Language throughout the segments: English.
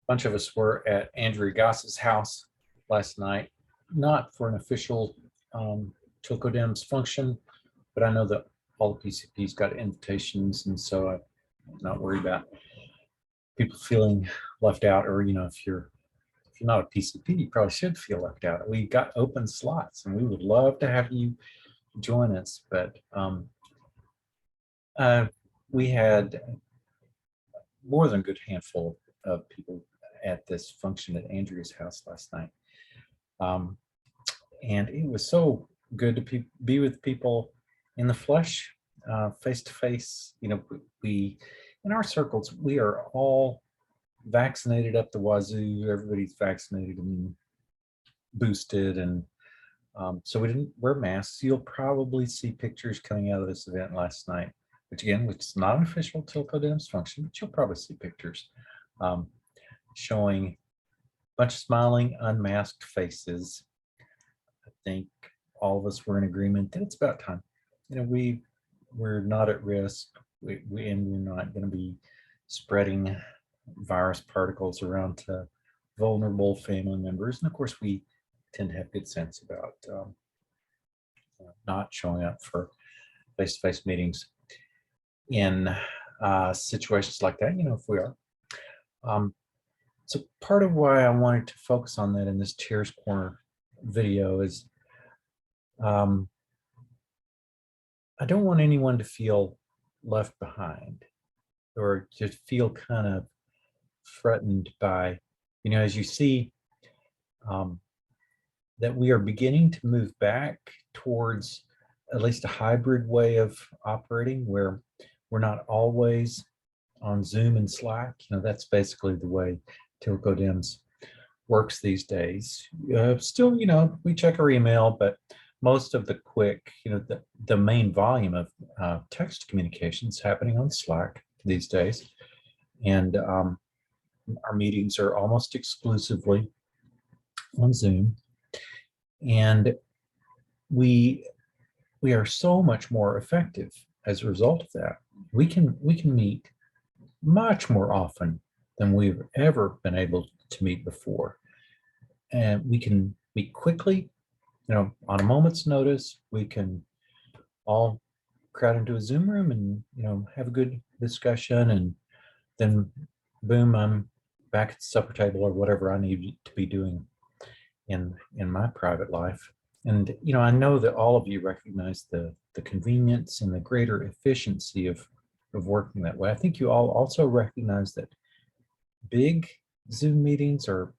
bunch of us were at Andrew Goss's house last night, not for an official Tilco Dems function, but I know that all the PCPs got invitations, and so I'm not worried about people feeling left out. Or if you're not a PCP, you probably should feel left out. We got open slots, and we would love to have you join us. But we had more than a good handful of people at this function at Andrew's house last night. And it was so good to be with people in the flesh, face to face. We in our circles, we are all vaccinated up the wazoo. Everybody's vaccinated and boosted, and so we didn't wear masks. You'll probably see pictures coming out of this event last night, which is not an official Tilco Dems function, but you'll probably see pictures showing a bunch of smiling, unmasked faces. I think all of us were in agreement that it's about time. We're not at risk, and we're not going to be spreading virus particles around to vulnerable family members. And of course, we tend to have good sense about not showing up for face-to-face meetings in situations like that, if we are. So part of why I wanted to focus on that in this Chair's Corner video is I don't want anyone to feel left behind or to feel kind of threatened by, as you see that we are beginning to move back towards at least a hybrid way of operating where we're not always on Zoom and Slack. That's basically the way Tilco Dems works these days. Still, we check our email, but most of the quick, the main volume of text communications happening on Slack these days. And our meetings are almost exclusively on Zoom. And we are so much more effective as a result of that. We can meet much more often than we've ever been able to meet before. And we can meet quickly, on a moment's notice. We can all crowd into a Zoom room and, have a good discussion, and then boom, I'm back at the supper table or whatever I need to be doing in my private life. And, I know that all of you recognize the convenience and the greater efficiency of working that way. I think you all also recognize that big Zoom meetings are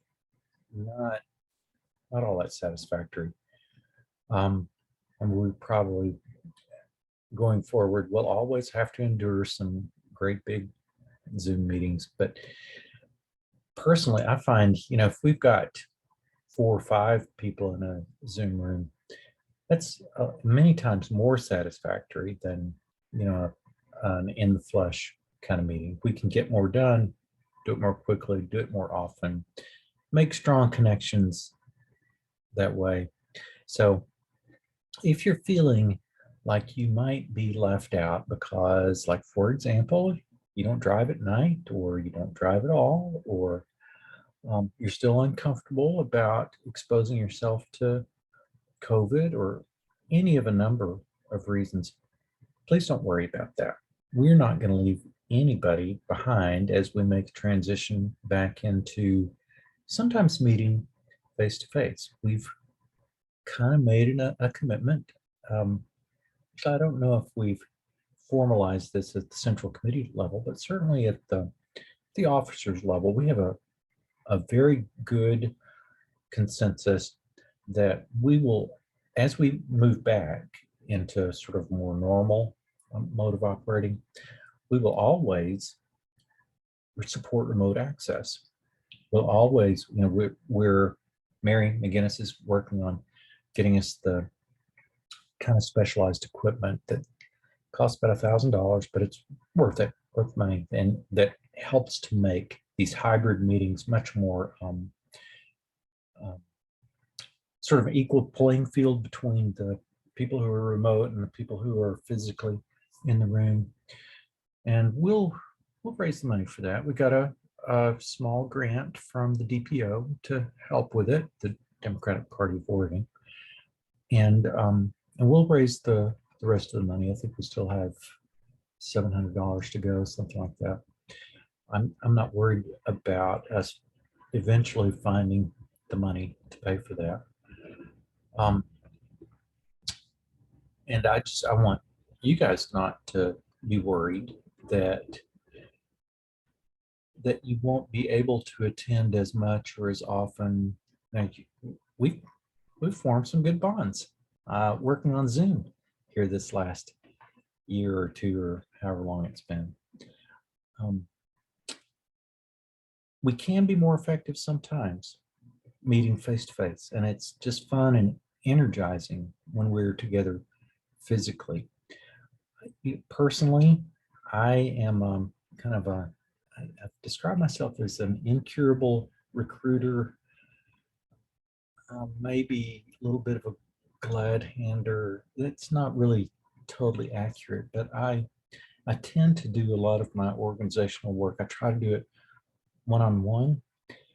not all that satisfactory. And we probably, going forward, will always have to endure some great big Zoom meetings. But personally, I find, if we've got 4 or 5 people in a Zoom room, that's many times more satisfactory than, an in the flesh kind of meeting. We can get more done, do it more quickly, do it more often, make strong connections that way. So if you're feeling like you might be left out because, like, for example, you don't drive at night, or you don't drive at all, or you're still uncomfortable about exposing yourself to COVID, or any of a number of reasons, please don't worry about that. We're not going to leave anybody behind as we make the transition back into sometimes meeting face to face. We've kind of made a commitment. So I don't know if we've formalized this at the central committee level, but certainly at the officers level, we have a very good consensus that we will, as we move back into sort of more normal mode of operating, we will always support remote access. We'll always, we're Mary McGinnis is working on getting us the kind of specialized equipment that costs about $1,000, but it's worth money, and that helps to make these hybrid meetings much more sort of equal playing field between the people who are remote and the people who are physically in the room. And we'll raise the money for that. We got a a small grant from the DPO to help with it, the Democratic Party of Oregon. And we'll raise the rest of the money. I think we still have $700 to go, something like that. I'm not worried about us eventually finding the money to pay for that. And I want you guys not to be worried that you won't be able to attend as much or as often. Thank you. We've formed some good bonds working on Zoom here this last year or two or however long it's been. We can be more effective sometimes meeting face to face, and it's just fun and energizing when we're together physically. Personally, I am kind of I've described myself as an incurable recruiter, maybe a little bit of a glad hander. That's not really totally accurate, but I tend to do a lot of my organizational work. I try to do it one-on-one.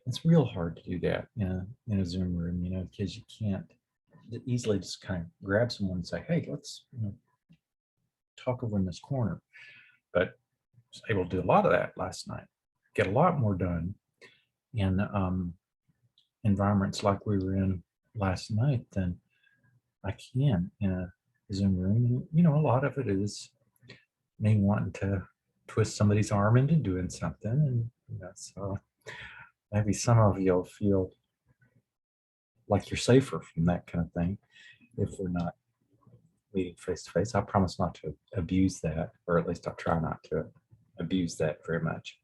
It's real hard to do that in a Zoom room, because you can't easily just kind of grab someone and say, hey, let's talk over in this corner. But I was able to do a lot of that last night, get a lot more done in environments like we were in last night than I can in a Zoom room. And, a lot of it is me wanting to twist somebody's arm into doing something. And, so maybe some of you'll feel like you're safer from that kind of thing if we're not meeting face to face. I promise not to abuse that, or at least I'll try not to abuse that very much.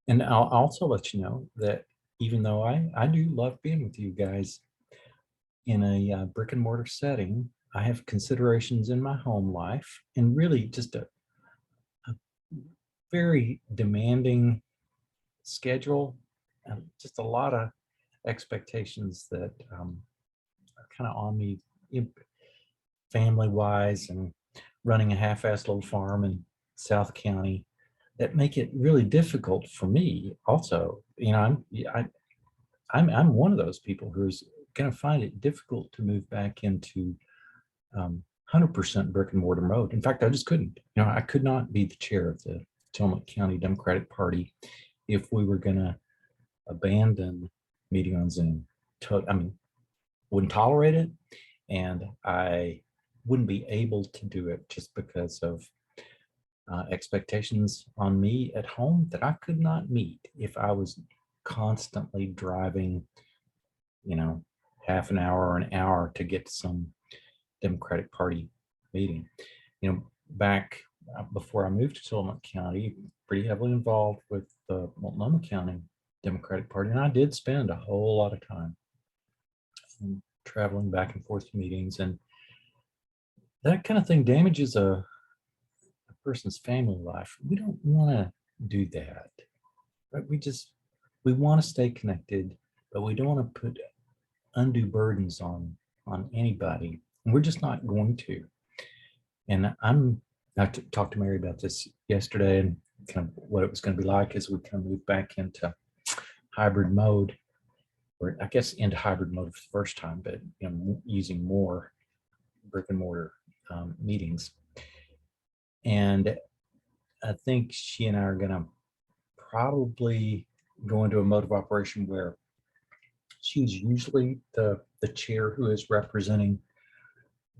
And I'll also let you know that even though I do love being with you guys in a brick and mortar setting, I have considerations in my home life, and really just a very demanding schedule, and just a lot of expectations that are kind of on me, family wise, and running a half-assed little farm in South County that make it really difficult for me. Also, I'm one of those people who's going to find it difficult to move back into 100% brick and mortar mode. In fact, I just couldn't. I could not be the chair of the Tillamook County Democratic Party if we were going to abandon meeting on Zoom. Wouldn't tolerate it, and I wouldn't be able to do it just because of expectations on me at home that I could not meet if I was constantly driving, half an hour or an hour to get to some Democratic Party meeting. Back before I moved to Tillamook County, pretty heavily involved with the Multnomah County Democratic Party, and I did spend a whole lot of time traveling back and forth to meetings, and that kind of thing damages a person's family life. We don't want to do that, right? We want to stay connected, but we don't want to put undue burdens on anybody, and we're just not going to. And I talked to Mary about this yesterday, and kind of what it was going to be like as we kind of move back into hybrid mode, or I guess into hybrid mode for the first time, but using more brick and mortar meetings. And I think she and I are going to probably go into a mode of operation where she's usually the chair who is representing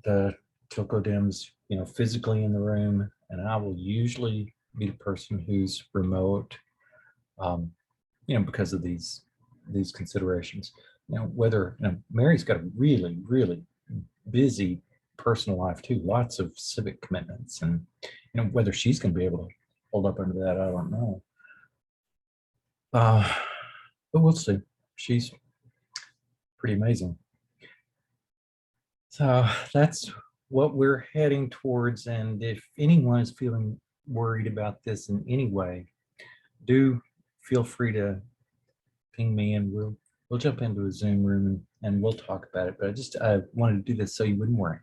the Tilco Dems, physically in the room, and I will usually be the person who's remote, because of these considerations. Whether Mary's got a really, really busy personal life too, lots of civic commitments, and whether she's going to be able to hold up under that, I don't know. But we'll see. She's pretty amazing. So that's what we're heading towards. And if anyone is feeling worried about this in any way, do feel free to ping me, and we'll jump into a Zoom room and we'll talk about it. But I wanted to do this so you wouldn't worry.